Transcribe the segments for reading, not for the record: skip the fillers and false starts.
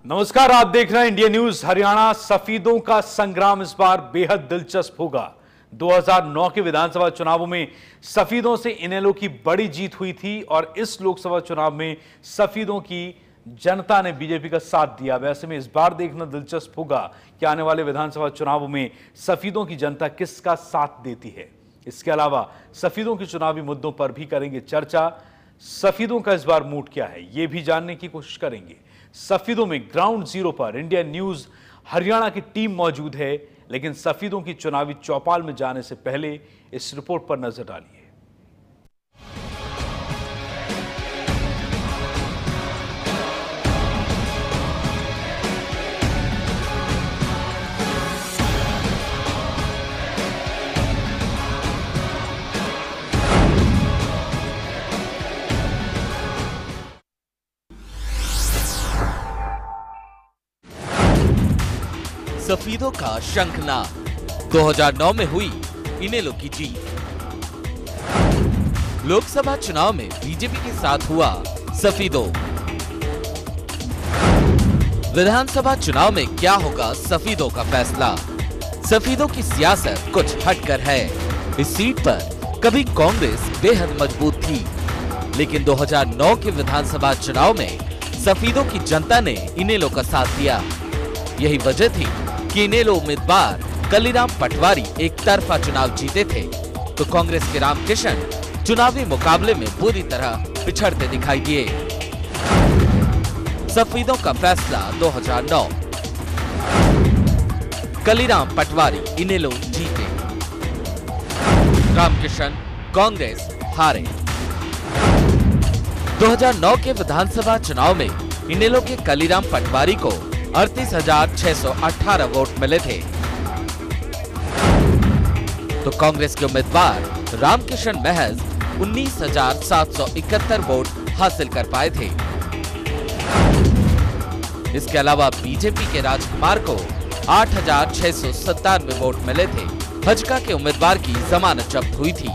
नमस्कार, आप देख रहे हैं इंडिया न्यूज हरियाणा। सफीदों का संग्राम इस बार बेहद दिलचस्प होगा। 2009 के विधानसभा चुनावों में सफीदों से इनेलो की बड़ी जीत हुई थी और इस लोकसभा चुनाव में सफीदों की जनता ने बीजेपी का साथ दिया। वैसे में इस बार देखना दिलचस्प होगा कि आने वाले विधानसभा चुनावों में सफीदों की जनता किसका साथ देती है। इसके अलावा सफीदों के चुनावी मुद्दों पर भी करेंगे चर्चा। सफीदों का इस बार मूड क्या है, यह भी जानने की कोशिश करेंगे। सफीदों में ग्राउंड जीरो पर इंडिया न्यूज हरियाणा की टीम मौजूद है, लेकिन सफीदों की चुनावी चौपाल में जाने से पहले इस रिपोर्ट पर नजर डालिए। सफीदों का शंखनाद 2009 में हुई इनेलो की जीत। लोकसभा चुनाव में बीजेपी के साथ हुआ सफीदों। विधानसभा चुनाव में क्या होगा सफीदों का फैसला। सफीदों की सियासत कुछ हटकर है। इस सीट पर कभी कांग्रेस बेहद मजबूत थी, लेकिन 2009 के विधानसभा चुनाव में सफीदों की जनता ने इनेलो का साथ दिया। यही वजह थी कि इनेलो उम्मीदवार कलीराम पटवारी एक तरफा चुनाव जीते थे, तो कांग्रेस के रामकिशन चुनावी मुकाबले में बुरी तरह पिछड़ते दिखाई दिए। सफीदों का फैसला 2009। कलीराम पटवारी इनेलो जीते, रामकिशन कांग्रेस हारे। 2009 के विधानसभा चुनाव में इनेलो के कलीराम पटवारी को 38,618 वोट मिले थे, तो कांग्रेस के उम्मीदवार रामकिशन महज 19,771 वोट हासिल कर पाए थे। इसके अलावा बीजेपी के राजकुमार को 8,697 वोट मिले थे। भाजपा के उम्मीदवार की जमानत जब्त हुई थी,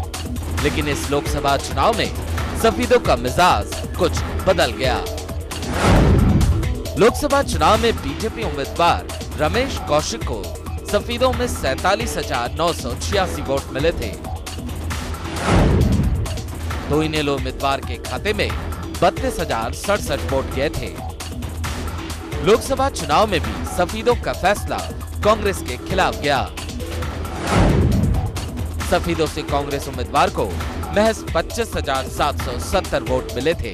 लेकिन इस लोकसभा चुनाव में सफीदों का मिजाज कुछ बदल गया। लोकसभा चुनाव में बीजेपी उम्मीदवार रमेश कौशिक को सफीदों में 47,986 वोट मिले थे, तो इनेलो उम्मीदवार के खाते में 32,067 वोट गए थे। लोकसभा चुनाव में भी सफीदों का फैसला कांग्रेस के खिलाफ गया। सफीदों से कांग्रेस उम्मीदवार को महज 25,770 वोट मिले थे।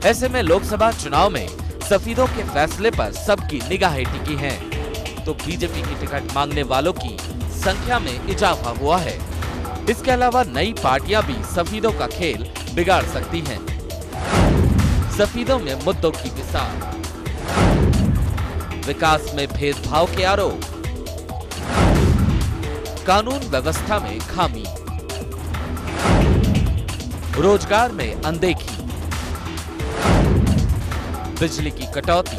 ऐसे में लोकसभा चुनाव में सफीदों के फैसले पर सबकी निगाहें टिकी हैं, तो बीजेपी की टिकट मांगने वालों की संख्या में इजाफा हुआ है। इसके अलावा नई पार्टियां भी सफीदों का खेल बिगाड़ सकती हैं। सफीदों में मुद्दों की विसार, विकास में भेदभाव के आरोप, कानून व्यवस्था में खामी, रोजगार में अनदेखी, बिजली की कटौती,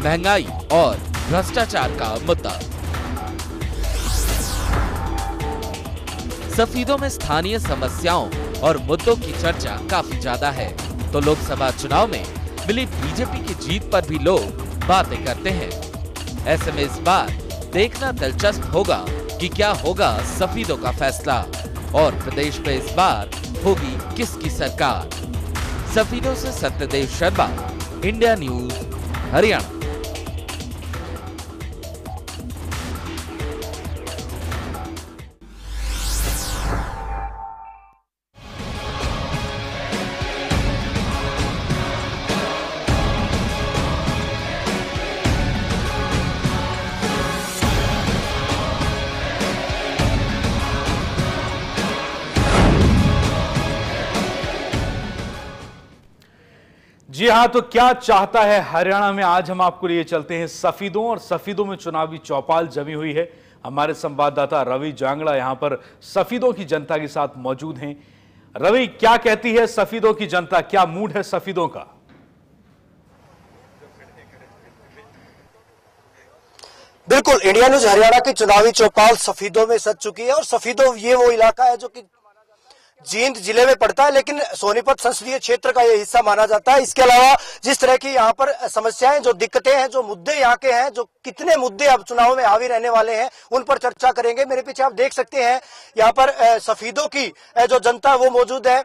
महंगाई और भ्रष्टाचार का मुद्दा। सफीदों में स्थानीय समस्याओं और मुद्दों की चर्चा काफी ज्यादा है, तो लोकसभा चुनाव में मिली बीजेपी की जीत पर भी लोग बातें करते हैं। ऐसे में इस बार देखना दिलचस्प होगा कि क्या होगा सफीदों का फैसला और प्रदेश में इस बार होगी किसकी सरकार। सफीदों से सत्यदेव शर्मा, इंडिया न्यूज हरियाणा। जी हां, तो क्या चाहता है हरियाणा में, आज हम आपको लिए चलते हैं सफीदों। और सफीदों में चुनावी चौपाल जमी हुई है। हमारे संवाददाता रवि जांगड़ा यहां पर सफीदों की जनता के साथ मौजूद हैं। रवि, क्या कहती है सफीदों की जनता, क्या मूड है सफीदों का? बिल्कुल, इंडिया न्यूज हरियाणा की चुनावी चौपाल सफीदों में सज चुकी है और सफीदों ये वो इलाका है जींद जिले में पड़ता है, लेकिन सोनीपत संसदीय क्षेत्र का ये हिस्सा माना जाता है। इसके अलावा जिस तरह की यहाँ पर समस्याएं, जो दिक्कतें हैं, जो मुद्दे यहाँ के हैं, जो कितने मुद्दे अब चुनाव में हावी रहने वाले हैं, उन पर चर्चा करेंगे। मेरे पीछे आप देख सकते हैं यहाँ पर सफीदों की जो जनता वो मौजूद है,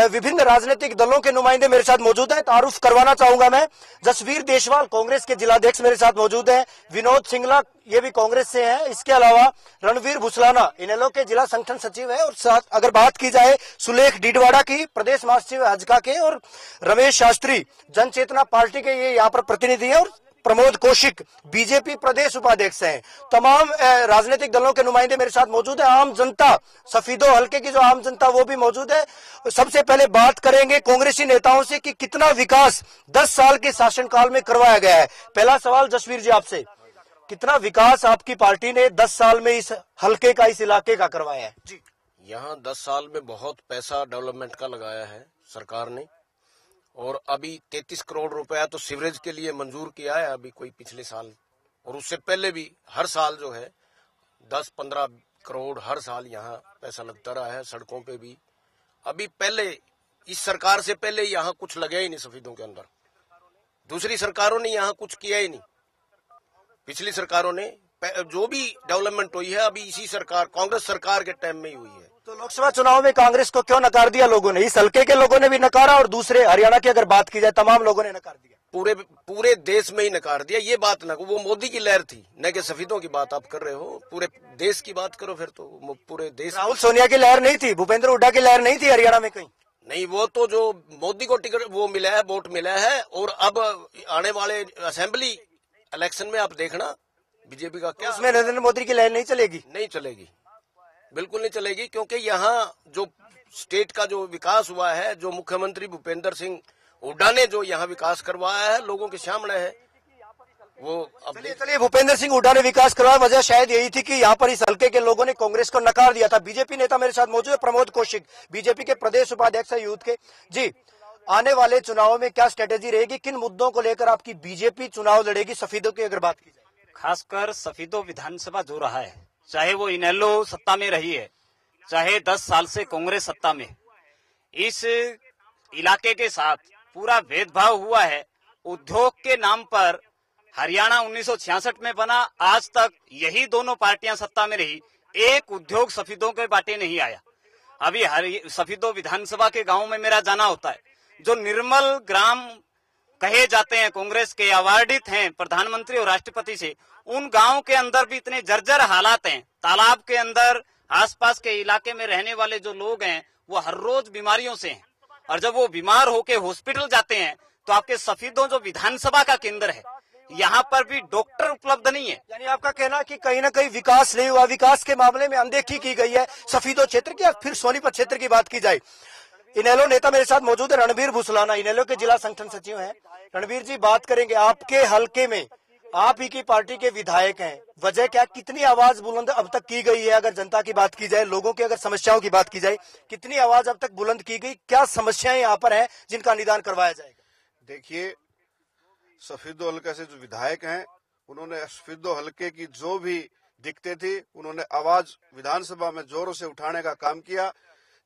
विभिन्न राजनीतिक दलों के नुमाइंदे मेरे साथ मौजूद है। तारुफ करवाना चाहूंगा मैं। जसवीर देशवाल कांग्रेस के जिलाध्यक्ष मेरे साथ मौजूद हैं, विनोद सिंगला ये भी कांग्रेस से हैं, इसके अलावा रणवीर भुसलाना इनेलो के जिला संगठन सचिव है, और साथ अगर बात की जाए सुलेख डीडवाड़ा की प्रदेश महासचिव हजका के, और रमेश शास्त्री जन चेतना पार्टी के ये यहाँ पर प्रतिनिधि है, और प्रमोद कौशिक बीजेपी प्रदेश उपाध्यक्ष हैं। तमाम राजनीतिक दलों के नुमाइंदे मेरे साथ मौजूद है। आम जनता, सफीदो हल्के की जो आम जनता वो भी मौजूद है। सबसे पहले बात करेंगे कांग्रेसी नेताओं से कि कितना विकास 10 साल के शासनकाल में करवाया गया है। पहला सवाल जसवीर जी आपसे, कितना विकास आपकी पार्टी ने 10 साल में इस हल्के का, इस इलाके का करवाया है? जी, यहाँ 10 साल में बहुत पैसा डेवलपमेंट का लगाया है सरकार ने, और अभी 33 करोड़ रुपया तो सीवरेज के लिए मंजूर किया है अभी कोई पिछले साल, और उससे पहले भी हर साल जो है 10-15 करोड़ हर साल यहाँ पैसा लगता रहा है। सड़कों पे भी अभी पहले इस सरकार से पहले यहाँ कुछ लगे ही नहीं सफीदों के अंदर। दूसरी सरकारों ने यहाँ कुछ किया ही नहीं। पिछली सरकारों ने जो भी डेवलपमेंट हुई है अभी इसी सरकार, कांग्रेस सरकार के टाइम में ही हुई है। तो लोकसभा चुनाव में कांग्रेस को क्यों नकार दिया लोगों ने? इस हल्के के लोगों ने भी नकारा, और दूसरे हरियाणा की अगर बात की जाए तमाम लोगों ने नकार दिया। पूरे देश में ही नकार दिया। ये बात ना, वो मोदी की लहर थी, न कि सफीदों की बात आप कर रहे हो। पूरे देश की बात करो फिर तो पूरे देश। राहुल सोनिया की लहर नहीं थी, भूपेंद्र हुड्डा की लहर नहीं थी हरियाणा में कहीं? नहीं, वो तो जो मोदी को टिकट वो मिला है, वोट मिला है, और अब आने वाले असेंबली इलेक्शन में आप देखना बीजेपी का क्या। उसमें नरेंद्र मोदी की लहर नहीं चलेगी? नहीं चलेगी, बिल्कुल नहीं चलेगी, क्योंकि यहाँ जो स्टेट का जो विकास हुआ है, जो मुख्यमंत्री भूपेंद्र सिंह हुड्डा ने जो यहाँ विकास करवाया है, लोगों के सामने है वो। अब चलिए, भूपेंद्र सिंह हुड्डा ने विकास करवाया, वजह शायद यही थी कि यहाँ पर इस हल्के के लोगों ने कांग्रेस को नकार दिया था। बीजेपी नेता मेरे साथ मौजूद है, प्रमोद कौशिक, बीजेपी के प्रदेश उपाध्यक्ष है यूथ के। जी, आने वाले चुनाव में क्या स्ट्रेटेजी रहेगी? किन मुद्दों को लेकर आपकी बीजेपी चुनाव लड़ेगी सफीदों की अगर बात की जाए? खासकर सफीदो विधानसभा जो रहा है, चाहे वो इनेलो सत्ता में रही है, चाहे 10 साल से कांग्रेस सत्ता में, इस इलाके के साथ पूरा भेदभाव हुआ है। उद्योग के नाम पर हरियाणा 1966 में बना, आज तक यही दोनों पार्टियां सत्ता में रही, एक उद्योग सफीदों के बाटे नहीं आया। अभी सफीदो विधानसभा के गांव में मेरा जाना होता है, जो निर्मल ग्राम कहे जाते हैं, कांग्रेस के अवार्डित हैं प्रधानमंत्री और राष्ट्रपति से, उन गांव के अंदर भी इतने जर्जर हालात हैं। तालाब के अंदर आसपास के इलाके में रहने वाले जो लोग हैं वो हर रोज बीमारियों से हैं, और जब वो बीमार होके हॉस्पिटल जाते हैं तो आपके सफीदों जो विधानसभा का केंद्र है, यहाँ पर भी डॉक्टर उपलब्ध नहीं है। यानी आपका कहना कि कहीं ना कहीं विकास नहीं हुआ, विकास के मामले में अनदेखी की गई है सफीदो क्षेत्र की। फिर सोनीपत क्षेत्र की बात की जाए, इनेलो नेता मेरे साथ मौजूद है रणवीर भुसलाना, इनेलो के जिला संगठन सचिव हैं। रणवीर जी, बात करेंगे आपके हल्के में, आप ही की पार्टी के विधायक हैं, वजह क्या, कितनी आवाज बुलंद अब तक की गई है? अगर जनता की बात की जाए, लोगों की अगर समस्याओं की बात की जाए, कितनी आवाज अब तक बुलंद की गई? क्या समस्याएं यहाँ पर हैं जिनका निदान करवाया जाएगा? देखिए, सफीदो हल्के से जो विधायक हैं, उन्होंने सफीदो हल्के की जो भी दिक्कतें थी, उन्होंने आवाज विधानसभा में जोरों से उठाने का काम किया।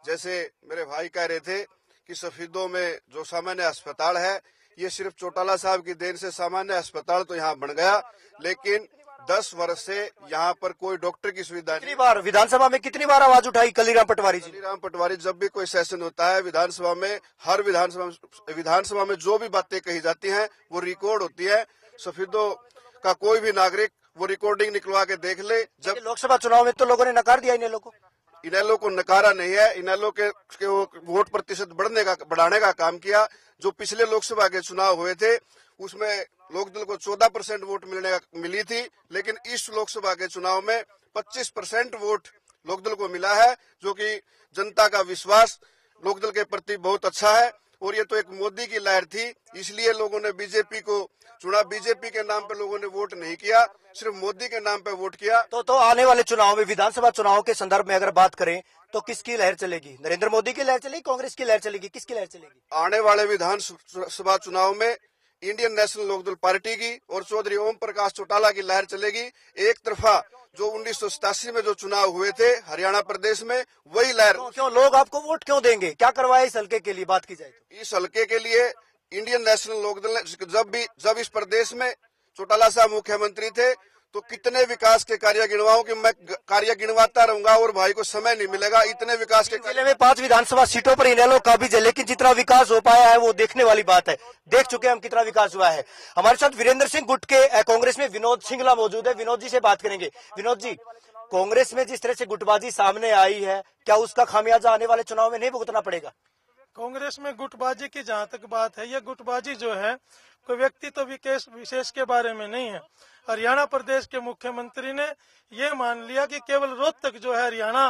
जैसे मेरे भाई कह रहे थे कि सफीदों में जो सामान्य अस्पताल है, ये सिर्फ चौटाला साहब की देन से सामान्य अस्पताल तो यहाँ बन गया, लेकिन 10 वर्ष से यहाँ पर कोई डॉक्टर की सुविधा नहीं। कितनी बार विधानसभा में कितनी बार आवाज उठाई कलीराम पटवारी जी? कलीराम पटवारी जब भी कोई सेशन होता है विधानसभा में, हर विधानसभा में जो भी बातें कही जाती हैं वो रिकॉर्ड होती है। सफीदों का कोई भी नागरिक वो रिकॉर्डिंग निकलवा के देख ले। जब लोकसभा चुनाव में तो लोगों ने नकार दिया इनेलो को। इनेलो को नकारा नहीं है, इनेलो के वोट प्रतिशत बढ़ाने का काम किया। जो पिछले लोकसभा के चुनाव हुए थे उसमें लोकदल को 14% वोट मिली थी, लेकिन इस लोकसभा के चुनाव में 25% वोट लोकदल को मिला है, जो कि जनता का विश्वास लोकदल के प्रति बहुत अच्छा है। और ये तो एक मोदी की लहर थी, इसलिए लोगों ने बीजेपी को चुना। बीजेपी के नाम पे लोगों ने वोट नहीं किया, सिर्फ मोदी के नाम पे वोट किया। तो आने वाले चुनाव में, विधानसभा चुनाव के संदर्भ में अगर बात करें तो किसकी लहर चलेगी? नरेंद्र मोदी की लहर चलेगी, कांग्रेस की लहर चलेगी, किसकी लहर चलेगी? आने वाले विधानसभा चुनाव में इंडियन नेशनल लोकदल पार्टी की और चौधरी ओम प्रकाश चौटाला की लहर चलेगी। एक तरफा जो 1987 में जो चुनाव हुए थे हरियाणा प्रदेश में, वही लहर। क्यों लोग आपको वोट क्यों देंगे? क्या करवाया इस हल्के के लिए बात की जाए तो? इस हल्के के लिए इंडियन नेशनल लोकदल ने जब इस प्रदेश में चौटाला साहब मुख्यमंत्री थे तो कितने विकास के कार्य गिनवाऊं कि मैं कार्य गिनवाता रहूंगा और भाई को समय नहीं मिलेगा। इतने विकास के जिले में 5 विधानसभा सीटों पर इनेलो काबिज है, लेकिन जितना विकास हो पाया है वो देखने वाली बात है। देख चुके हैं हम कितना विकास हुआ है। हमारे साथ वीरेंद्र सिंह गुट के कांग्रेस में विनोद सिंगला मौजूद है। विनोद जी से बात करेंगे। विनोद जी, कांग्रेस में जिस तरह से गुटबाजी सामने आई है, क्या उसका खामियाजा आने वाले चुनाव में नहीं भुगतना पड़ेगा? कांग्रेस में गुटबाजी की जहां तक बात है, ये गुटबाजी जो है कोई व्यक्ति तो विशेष के बारे में नहीं है। हरियाणा प्रदेश के मुख्यमंत्री ने ये मान लिया कि केवल रोहतक जो है हरियाणा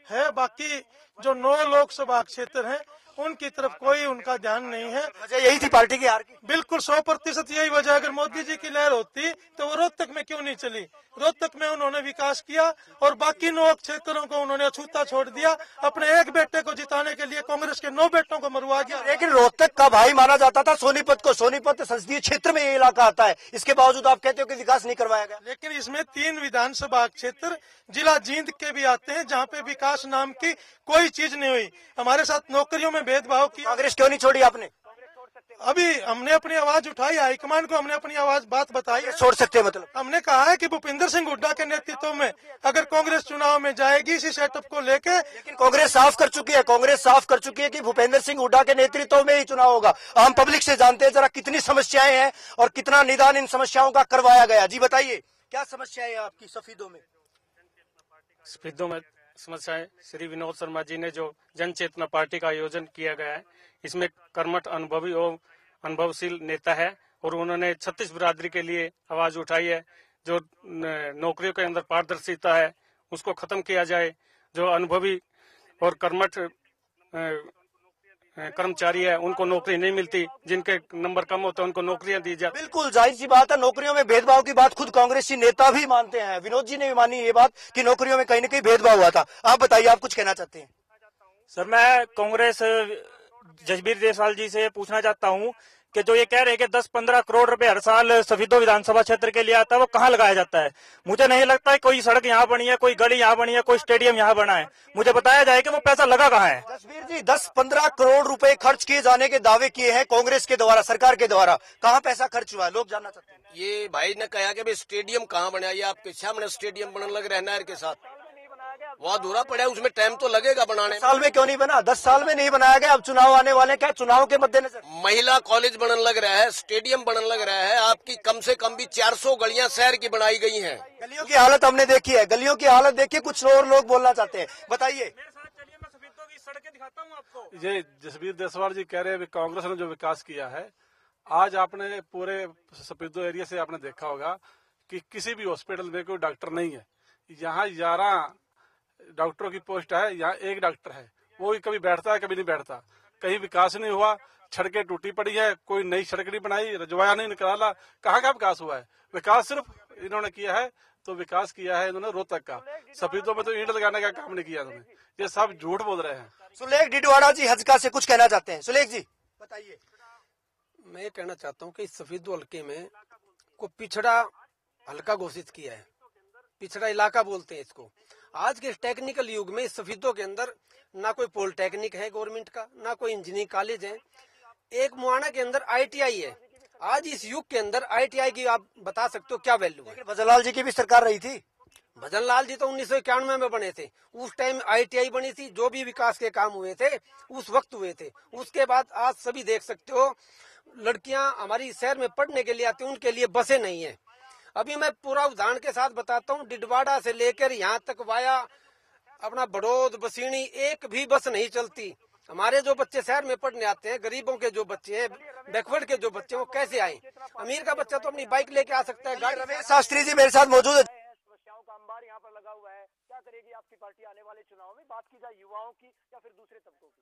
है, बाकी जो 9 लोकसभा क्षेत्र हैं उनकी तरफ कोई उनका ध्यान नहीं है। वजह यही थी पार्टी की हार की? बिल्कुल 100% यही वजह। अगर मोदी जी की लहर होती तो वो रोहतक में क्यों नहीं चली? रोहतक में उन्होंने विकास किया और बाकी 9 क्षेत्रों को उन्होंने अछूता छोड़ दिया। अपने एक बेटे को जिताने के लिए कांग्रेस के 9 बेटों को मरवा दिया। लेकिन रोहतक का भाई माना जाता था सोनीपत को। सोनीपत संसदीय क्षेत्र में ये इलाका आता है, इसके बावजूद आप कहते हो कि विकास नहीं करवाया गया। लेकिन इसमें 3 विधानसभा क्षेत्र जिला जींद के भी आते हैं जहाँ पे विकास नाम की कोई चीज नहीं हुई। हमारे साथ नौकरियों में भेदभाव किया। कांग्रेस क्यों नहीं छोड़ी आपने? अभी हमने अपनी आवाज उठाई, हाईकमान को हमने अपनी आवाज बात बताई है। छोड़ सकते हैं मतलब? हमने कहा है कि भूपेंद्र सिंह हुड्डा के नेतृत्व में अगर कांग्रेस चुनाव में जाएगी इसी सेटअप को लेके। लेकिन कांग्रेस साफ कर चुकी है, कांग्रेस साफ कर चुकी है कि भूपेंद्र सिंह हुड्डा के नेतृत्व में ही चुनाव होगा। आम पब्लिक से जानते हैं जरा कितनी समस्याएं हैं और कितना निदान इन समस्याओं का करवाया गया। जी बताइए, क्या समस्याएं आपकी सफीदों में? सफीदों में समस्याएं, श्री विनोद शर्मा जी ने जो जन चेतना पार्टी का आयोजन किया गया है, इसमें कर्मठ अनुभवी और अनुभवशील नेता है और उन्होंने 36 बिरादरी के लिए आवाज उठाई है। जो नौकरियों के अंदर पारदर्शिता है उसको खत्म किया जाए। जो अनुभवी और कर्मठ कर्मचारी है उनको नौकरी नहीं मिलती, जिनके नंबर कम होते हैं उनको नौकरियां दी जाए। बिल्कुल जाहिर सी बात है, नौकरियों में भेदभाव की बात खुद कांग्रेसी नेता भी मानते हैं। विनोद जी ने भी मानी ये बात कि नौकरियों में कहीं न कहीं भेदभाव हुआ था। आप बताइए, आप कुछ कहना चाहते हैं? सर, मैं कांग्रेस जसबीर देसाल जी से पूछना चाहता हूं कि जो ये कह रहे हैं कि 10-15 करोड़ रुपए हर साल सफीदो विधानसभा क्षेत्र के लिए आता है, वो कहाँ लगाया जाता है? मुझे नहीं लगता है कोई सड़क यहाँ बनी है, कोई गली यहाँ बनी है, कोई स्टेडियम यहाँ बना है। मुझे बताया जाए कि वो पैसा लगा कहाँ है। जसबीर जी, 10-15 करोड़ रुपए खर्च किए जाने के दावे किए हैं कांग्रेस के द्वारा, सरकार के द्वारा। कहाँ पैसा खर्च हुआ है, लोग जानना चाहते हैं। ये भाई ने कहा कि भाई स्टेडियम कहाँ बना, ये आपके सामने स्टेडियम बनने लग रहा है नहर के साथ, वो अधूरा पड़ा है, उसमें टाइम तो लगेगा बनाने। 10 साल में क्यों नहीं बना? 10 साल में नहीं बनाया गया, अब चुनाव आने वाले, क्या चुनाव के मद्देनजर? महिला कॉलेज बनने लग रहा है, स्टेडियम बनने लग रहा है, आपकी कम से कम भी 400 गलियां शहर की बनाई गई हैं। गलियों की हालत हमने देखी है, गलियों की हालत देखिए। कुछ और लोग बोलना चाहते हैं, बताइए। सड़कें दिखाता हूँ आपको। ये जसबीर देसवाल जी कह रहे हैं कांग्रेस ने जो विकास किया है, आज आपने पूरे सफीदो एरिया से आपने देखा होगा कि किसी भी हॉस्पिटल में कोई डॉक्टर नहीं है। यहाँ 11 डॉक्टरों की पोस्ट है, यहाँ 1 डॉक्टर है, वो कभी बैठता है कभी नहीं बैठता। कहीं विकास नहीं हुआ, सड़कें टूटी पड़ी है, कोई नई सड़क नहीं बनाई, रजवाया नहीं निकाला। कहाँ का विकास हुआ है? विकास सिर्फ इन्होंने किया है तो विकास किया है इन्होंने रोहतक का। सफीदों में तो ईंट लगाने का काम नहीं किया इन्होंने। ये सब झूठ बोल रहे हैं। सुलेख डिडवाड़ा जी हजका से कुछ कहना चाहते हैं। सुलेख जी बताइए। मैं कहना चाहता हूँ कि सफीदो हल्के में को पिछड़ा हल्का घोषित किया है, पिछड़ा इलाका बोलते हैं इसको। आज के टेक्निकल युग में सफीदों के अंदर ना कोई पॉलिटेक्निक है गवर्नमेंट का, ना कोई इंजीनियरिंग कॉलेज है। एक मुआना के अंदर ITI है। आज इस युग के अंदर ITI की आप बता सकते हो क्या वैल्यू है? भजनलाल जी की भी सरकार रही थी। भजनलाल जी तो 1991 में बने थे, उस टाइम ITI बनी थी। जो भी विकास के काम हुए थे उस वक्त हुए थे। उसके बाद आज सभी देख सकते हो लड़कियां हमारी शहर में पढ़ने के लिए आती, उनके लिए बसें नहीं है। अभी मैं पूरा उदाहरण के साथ बताता हूँ, डिडवाड़ा से लेकर यहाँ तक वाया अपना बड़ौद बसीनी एक भी बस नहीं चलती। हमारे जो बच्चे शहर में पढ़ने आते हैं, गरीबों के जो बच्चे हैं, बैकवर्ड के जो बच्चे हैं, वो कैसे आए? अमीर का बच्चा तो अपनी बाइक लेके आ सकता है, गाड़ी। रमेश शास्त्री जी मेरे साथ मौजूद है। समस्याओं का अंबार यहाँ पर लगा हुआ है। क्या करेगी आपकी पार्टी आने वाले चुनाव में? बात की जाए युवाओं की या फिर दूसरे तबकों की?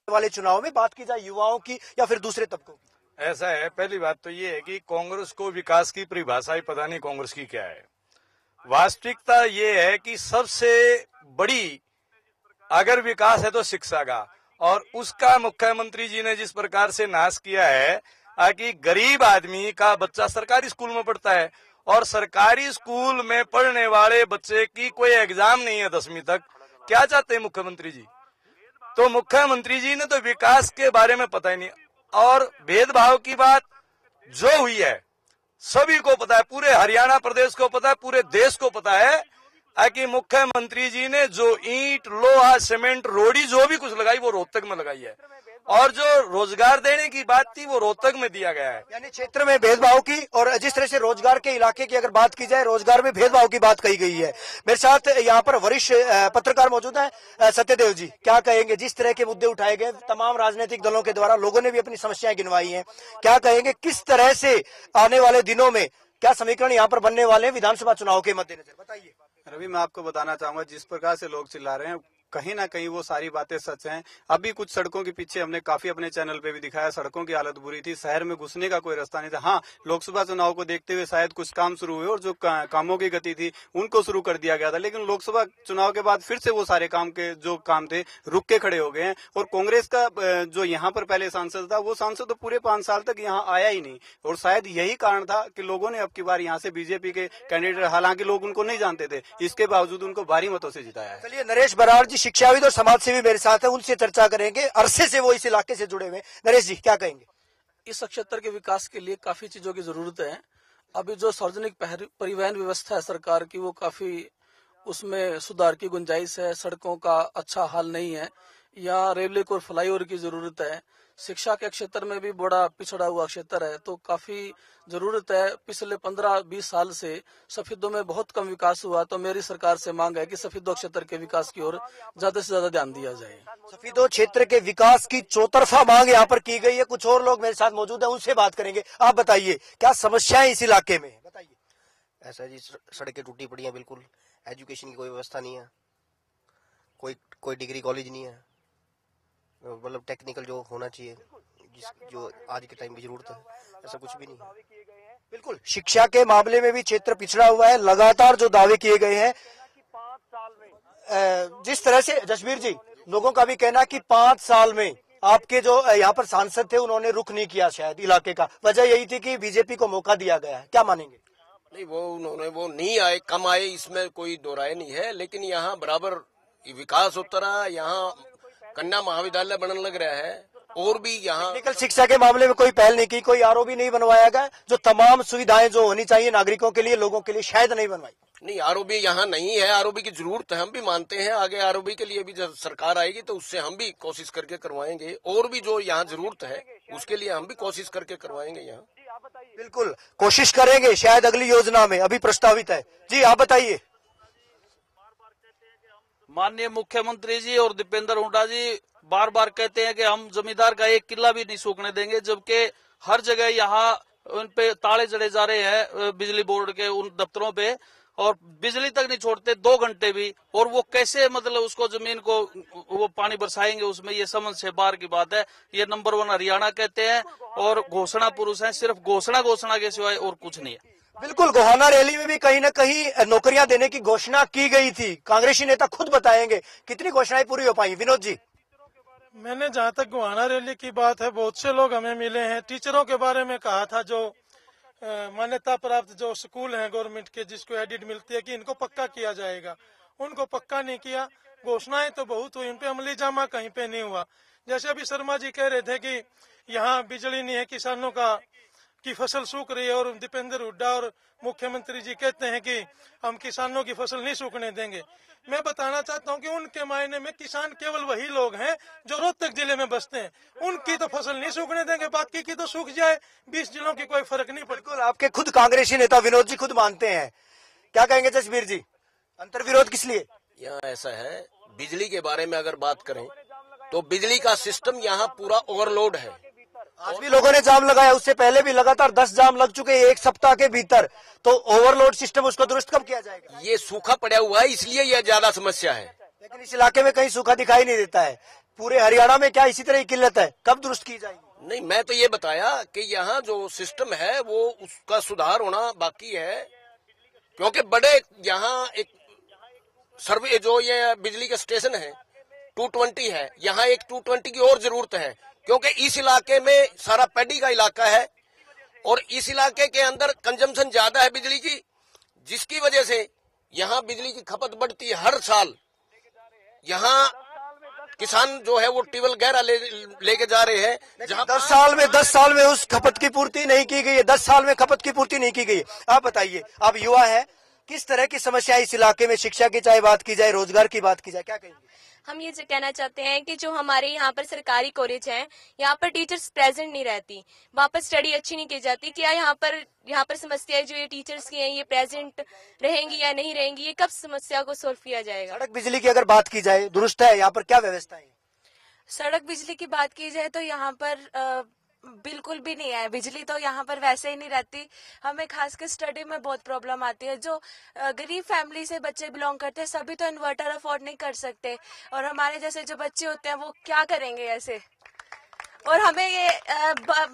वाले चुनाव में बात की जाए युवाओं की या फिर दूसरे तबकों की? ऐसा है, पहली बात तो ये है कि कांग्रेस को विकास की परिभाषा ही पता नहीं कांग्रेस की क्या है। वास्तविकता ये है कि सबसे बड़ी अगर विकास है तो शिक्षा का, और उसका मुख्यमंत्री जी ने जिस प्रकार से नाश किया है कि गरीब आदमी का बच्चा सरकारी स्कूल में पढ़ता है और सरकारी स्कूल में पढ़ने वाले बच्चे की कोई एग्जाम नहीं है 10वीं तक। क्या चाहते हैं मुख्यमंत्री जी? तो मुख्यमंत्री जी ने तो विकास के बारे में पता ही नहीं। और भेदभाव की बात जो हुई है सभी को पता है, पूरे हरियाणा प्रदेश को पता है, पूरे देश को पता है कि मुख्यमंत्री जी ने जो ईंट, लोहा, सीमेंट, रोड़ी जो भी कुछ लगाई वो रोहतक में लगाई है, और जो रोजगार देने की बात थी वो रोहतक में दिया गया है। यानी क्षेत्र में भेदभाव की, और जिस तरह से रोजगार के इलाके की अगर बात की जाए, रोजगार में भेदभाव की बात कही गई है। मेरे साथ यहाँ पर वरिष्ठ पत्रकार मौजूद हैं। सत्यदेव जी, क्या कहेंगे? जिस तरह के मुद्दे उठाए गए तमाम राजनीतिक दलों के द्वारा, लोगों ने भी अपनी समस्याएं गिनवाई हैं, क्या कहेंगे? किस तरह से आने वाले दिनों में क्या समीकरण यहाँ पर बनने वाले हैं विधानसभा चुनाव के मद्देनजर? बताइए। रवि, मैं आपको बताना चाहूंगा, जिस प्रकार से लोग चिल्ला रहे हैं कहीं ना कहीं वो सारी बातें सच हैं। अभी कुछ सड़कों के पीछे हमने काफी अपने चैनल पे भी दिखाया, सड़कों की हालत बुरी थी, शहर में घुसने का कोई रास्ता नहीं था। हाँ, लोकसभा चुनाव को देखते हुए शायद कुछ काम शुरू हुए और जो कामों की गति थी उनको शुरू कर दिया गया था, लेकिन लोकसभा चुनाव के बाद फिर से वो सारे काम थे रुक के खड़े हो गए हैं। और कांग्रेस का जो यहाँ पर पहले सांसद था, वो सांसद तो पूरे 5 साल तक यहाँ आया ही नहीं, और शायद यही कारण था कि लोगों ने अब की बार यहाँ से बीजेपी के कैंडिडेट, हालांकि लोग उनको नहीं जानते थे, इसके बावजूद उनको भारी मतों से जिताया है। चलिए, नरेश बराड़ जी शिक्षाविद और समाज सेवी मेरे साथ है, उनसे चर्चा करेंगे। अरसे से वो इस इलाके से जुड़े हुए। नरेश जी, क्या कहेंगे? इस क्षेत्र के विकास के लिए काफी चीजों की जरूरत है। अभी जो सार्वजनिक परिवहन व्यवस्था है सरकार की, वो काफी उसमें सुधार की गुंजाइश है। सड़कों का अच्छा हाल नहीं है, यहाँ रेलवे को फ्लाईओवर की जरूरत है। शिक्षा के क्षेत्र में भी बड़ा पिछड़ा हुआ क्षेत्र है, तो काफी जरूरत है। पिछले 15-20 साल से सफेदों में बहुत कम विकास हुआ, तो मेरी सरकार से मांग है कि सफेदों क्षेत्र के विकास की ओर ज्यादा से ज्यादा ध्यान दिया जाए। सफेदों क्षेत्र के विकास की चौतरफा मांग यहाँ पर की गई है। कुछ और लोग मेरे साथ मौजूद हैं, उनसे बात करेंगे। आप बताइए, क्या समस्याएं इस इलाके में? बताइए। ऐसा जी, सड़कें टूटी पड़ी हैं, बिल्कुल एजुकेशन की कोई व्यवस्था नहीं है, कोई डिग्री कॉलेज नहीं है, मतलब टेक्निकल जो होना चाहिए, जो आज के टाइम की जरूरत है, ऐसा कुछ भी नहीं है। बिल्कुल, शिक्षा के मामले में भी क्षेत्र पिछड़ा हुआ है। लगातार जो दावे किए गए हैं, जिस तरह से जसबीर जी, लोगों का भी कहना कि 5 साल में आपके जो यहाँ पर सांसद थे उन्होंने रुख नहीं किया शायद इलाके का। वजह यही थी कि बीजेपी को मौका दिया गया है। क्या मानेंगे? नहीं, वो नहीं आए, कम आए, इसमें कोई दो राय नहीं है, लेकिन यहाँ बराबर विकास होता रहा। यहाँ कन्या महाविद्यालय बनने लग रहा है, और भी यहाँ टेक्निकल शिक्षा के मामले में कोई पहल नहीं की, कोई आरओबी नहीं बनवाया गया। जो तमाम सुविधाएं जो होनी चाहिए नागरिकों के लिए, लोगों के लिए, शायद नहीं बनवाई। नहीं, आरओबी यहाँ नहीं है, आरओबी की जरूरत है, हम भी मानते हैं। आगे आरओबी के लिए भी जब सरकार आएगी तो उससे हम भी कोशिश करके करवाएंगे, और भी जो यहाँ जरूरत है उसके लिए हम भी कोशिश करके करवाएंगे। यहाँ बिल्कुल कोशिश करेंगे, शायद अगली योजना में, अभी प्रस्तावित है। जी, आप बताइए। माननीय मुख्यमंत्री जी और दीपेंद्र हुड्डा जी बार बार कहते हैं कि हम जमींदार का एक किला भी नहीं सूखने देंगे, जबकि हर जगह यहाँ उन पे ताले जड़े जा रहे हैं बिजली बोर्ड के उन दफ्तरों पे, और बिजली तक नहीं छोड़ते 2 घंटे भी। और वो कैसे मतलब उसको जमीन को वो पानी बरसाएंगे, उसमें ये समझ से बाहर की बात है। ये नंबर 1 हरियाणा कहते हैं, और घोषणा पुरुष हैं, सिर्फ घोषणा के सिवाय और कुछ नहीं है। बिल्कुल, गोहाना रैली में भी कहीं न कहीं नौकरियां देने की घोषणा की गई थी। कांग्रेसी नेता खुद बताएंगे कितनी घोषणाएं पूरी हो पाई। विनोद जी, मैंने जहाँ तक गोहाना रैली की बात है, बहुत से लोग हमें मिले हैं। टीचरों के बारे में कहा था, जो मान्यता प्राप्त जो स्कूल हैं गवर्नमेंट के, जिसको एडिट मिलती है कि इनको पक्का किया जाएगा, उनको पक्का नहीं किया। घोषणाएं तो बहुत हुई, उन पे अमली जामा कहीं पे नहीं हुआ। जैसे अभी शर्मा जी कह रहे थे कि यहाँ बिजली नहीं है, किसानों की फसल सूख रही है, और दीपेंद्र हुड्डा और मुख्यमंत्री जी कहते हैं कि हम किसानों की फसल नहीं सूखने देंगे। मैं बताना चाहता हूं कि उनके मायने में किसान केवल वही लोग हैं जो रोहतक जिले में बसते हैं। उनकी तो फसल नहीं सूखने देंगे, बाकी की तो सूख जाए, 20 जिलों की कोई फर्क नहीं पड़ता। बिल्कुल, आपके खुद कांग्रेसी नेता विनोद जी खुद मानते हैं। क्या कहेंगे जसबीर जी, अंतर्विरोध किस लिए? यहाँ ऐसा है, बिजली के बारे में अगर बात करें तो बिजली का सिस्टम यहाँ पूरा ओवरलोड है। आज भी लोगों ने जाम लगाया, उससे पहले भी लगातार 10 जाम लग चुके हैं 1 सप्ताह के भीतर। तो ओवरलोड सिस्टम, उसको दुरुस्त कब किया जाएगा? ये सूखा पड़ा हुआ है, इसलिए यह ज्यादा समस्या है। लेकिन इस इलाके में कहीं सूखा दिखाई नहीं देता है। पूरे हरियाणा में क्या इसी तरह की किल्लत है? कब दुरुस्त की जाएगी? नहीं, मैं तो ये बताया कि यहाँ जो सिस्टम है वो उसका सुधार होना बाकी है, क्योंकि बड़े यहाँ एक सर्वे जो ये बिजली का स्टेशन है 220 है, यहाँ एक 220 की और जरूरत है, क्योंकि इस इलाके में सारा पैडी का इलाका है, और इस इलाके के अंदर कंजम्पशन ज्यादा है बिजली की, जिसकी वजह से यहाँ बिजली की खपत बढ़ती है हर साल। यहाँ किसान जो है वो ट्यूबवेल गहरा लेके जा रहे हैं, जहाँ 10 साल में उस खपत की पूर्ति नहीं की गई है, 10 साल में खपत की पूर्ति नहीं की गई है। आप बताइए, आप युवा है, किस तरह की समस्या इस इलाके में, शिक्षा की चाहे बात की जाए, रोजगार की बात की जाए, क्या कहेंगे? हम ये कहना चाहते हैं कि जो हमारे यहाँ पर सरकारी कॉलेज हैं, यहाँ पर टीचर्स प्रेजेंट नहीं रहती, वहाँ पर स्टडी अच्छी नहीं की जाती। क्या यहाँ पर समस्याएं जो ये टीचर्स की हैं ये प्रेजेंट रहेंगी या नहीं रहेंगी, ये कब समस्या को सोल्व किया जाएगा? सड़क बिजली की अगर बात की जाए, दुरुस्त है, यहाँ पर क्या व्यवस्था है? सड़क बिजली की बात की जाए तो यहाँ पर बिल्कुल भी नहीं है। बिजली तो यहाँ पर वैसे ही नहीं रहती। हमें खासकर स्टडी में बहुत प्रॉब्लम आती है। जो गरीब फैमिली से बच्चे बिलोंग करते हैं सभी तो इन्वर्टर अफोर्ड नहीं कर सकते, और हमारे जैसे जो बच्चे होते हैं वो क्या करेंगे ऐसे। और हमें ये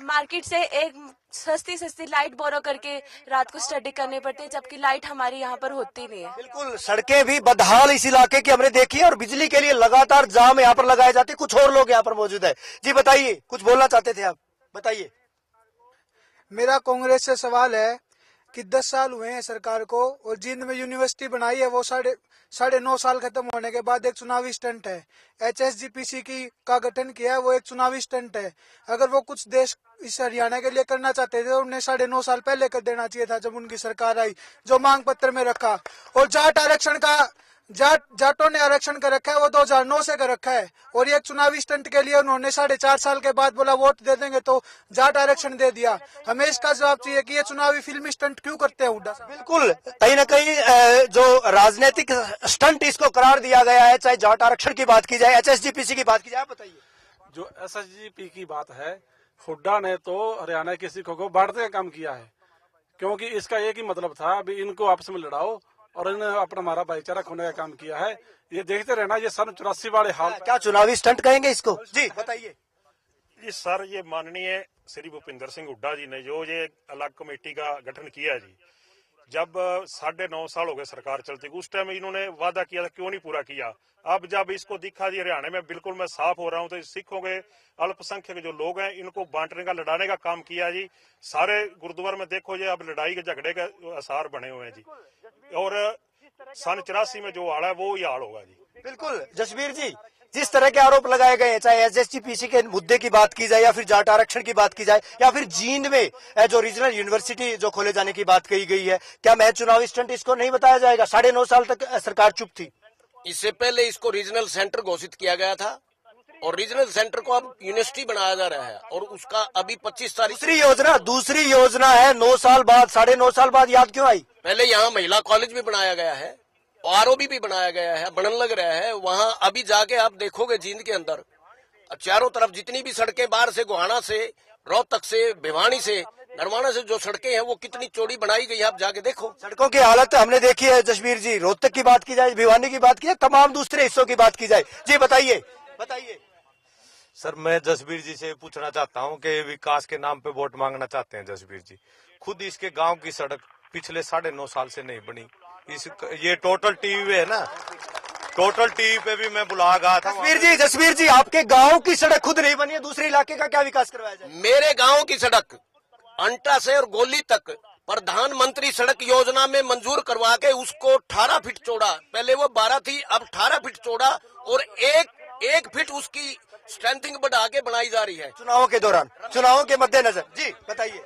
मार्केट से एक सस्ती लाइट बोरो करके रात को स्टडी करनी पड़ती है, जबकि लाइट हमारी यहाँ पर होती नहीं है। बिल्कुल, सड़कें भी बदहाल इस इलाके की हमने देखी है, और बिजली के लिए लगातार जाम यहाँ पर लगाए जाते। कुछ और लोग यहाँ पर मौजूद है। जी बताइए, कुछ बोलना चाहते थे आप, बताइए। मेरा कांग्रेस से सवाल है कि 10 साल हुए हैं सरकार को, और जींद में यूनिवर्सिटी बनाई है, वो साढ़े 9 साल खत्म होने के बाद एक चुनावी स्टंट है। HSGPC का गठन किया है, वो एक चुनावी स्टंट है। अगर वो कुछ देश इस हरियाणा के लिए करना चाहते थे तो उन्हें 9.5 साल पहले कर देना चाहिए था, जब उनकी सरकार आई, जो मांग पत्र में रखा। और जाटों ने आरक्षण कर रखा है, वो 2009 से कर रखा है, और ये चुनावी स्टंट के लिए उन्होंने 4.5 साल के बाद बोला वोट दे देंगे तो जाट आरक्षण दे दिया। हमें इसका जवाब चाहिए कि ये चुनावी फिल्मी स्टंट क्यों करते हैं हुड्डा साहब? बिल्कुल, कहीं न कहीं जो राजनीतिक स्टंट इसको करार दिया गया है, चाहे जाट आरक्षण की बात की जाए, HSGPC की बात की जाए। बताइए, जो SSGP की बात है, हुड्डा ने तो हरियाणा के सिखों को बांटने का काम किया है, क्योंकि इसका एक ही मतलब था, अभी इनको आपस में लड़ाओ, और इन्होंने अपना हमारा भाईचारा खोने का काम किया है। ये देखते रहना, ये सन 84 वाले हाल। क्या चुनावी स्टंट कहेंगे इसको? जी बताइए। जी सर, ये माननीय श्री भूपिंदर सिंह हुड्डा जी ने जो ये अलग कमेटी का गठन किया जी, जब 9.5 साल हो गए सरकार चलते, उस टाइम इन्होंने वादा किया था, क्यों नहीं पूरा किया? अब जब इसको दिखा जी हरियाणा में बिल्कुल मैं साफ हो रहा हूँ, तो सिखों के अल्पसंख्यक जो लोग हैं इनको बांटने का, लड़ाने का काम किया जी। सारे गुरुद्वार में देखो जी, अब लड़ाई के झगड़े के आसार बने हुए हैं जी, और सन 84 में जो हाल है वो ही हाल होगा जी। बिल्कुल जसबीर जी, जिस तरह के आरोप लगाए गए हैं, चाहे HSGPC के मुद्दे की बात की जाए, या फिर जाट आरक्षण की बात की जाए, या फिर जींद में जो रीजनल यूनिवर्सिटी जो खोले जाने की बात कही गई है, क्या महज चुनावी स्टंट इसको नहीं बताया जाएगा? 9.5 साल तक सरकार चुप थी। इससे पहले इसको रीजनल सेंटर घोषित किया गया था, और रीजनल सेंटर को अब यूनिवर्सिटी बनाया जा रहा है, और उसका अभी 25 तारीख दूसरी योजना है। 9 साल बाद, 9.5 साल बाद याद क्यों आई? पहले यहाँ महिला कॉलेज भी बनाया गया है, ROB भी बनाया गया है, बनने लग रहा है। वहाँ अभी जाके आप देखोगे जींद के अंदर चारों तरफ जितनी भी सड़कें, बाहर से गोहाना से, रोहतक से, भिवानी से, नरवाना से जो सड़कें हैं वो कितनी चौड़ी बनाई गई है, आप जाके देखो। सड़कों की हालत हमने देखी है जसबीर जी। रोहतक की बात की जाए, भिवानी की बात की जाए, तमाम दूसरे हिस्सों की बात की जाए। जी बताइए। सर, मैं जसबीर जी से पूछना चाहता हूं कि विकास के नाम पे वोट मांगना चाहते हैं जसबीर जी। खुद इसके गांव की सड़क पिछले 9.5 साल से नहीं बनी। ये टोटल टीवी है ना, टोटल टीवी पे भी मैं बुला गया था। जसबीर जी, आपके गांव की सड़क खुद नहीं बनी है, दूसरे इलाके का क्या विकास करवाया जाए? मेरे गांव की सड़क अंटा से और गोली तक प्रधानमंत्री सड़क योजना में मंजूर करवा के उसको 18 फीट चौड़ा, पहले वो 12 थी, अब 18 फीट चौड़ा, और एक फीट उसकी स्ट्रेंथिंग बढ़ा के बनाई जा रही है चुनावों के दौरान, चुनावों के मद्देनजर। जी बताइए।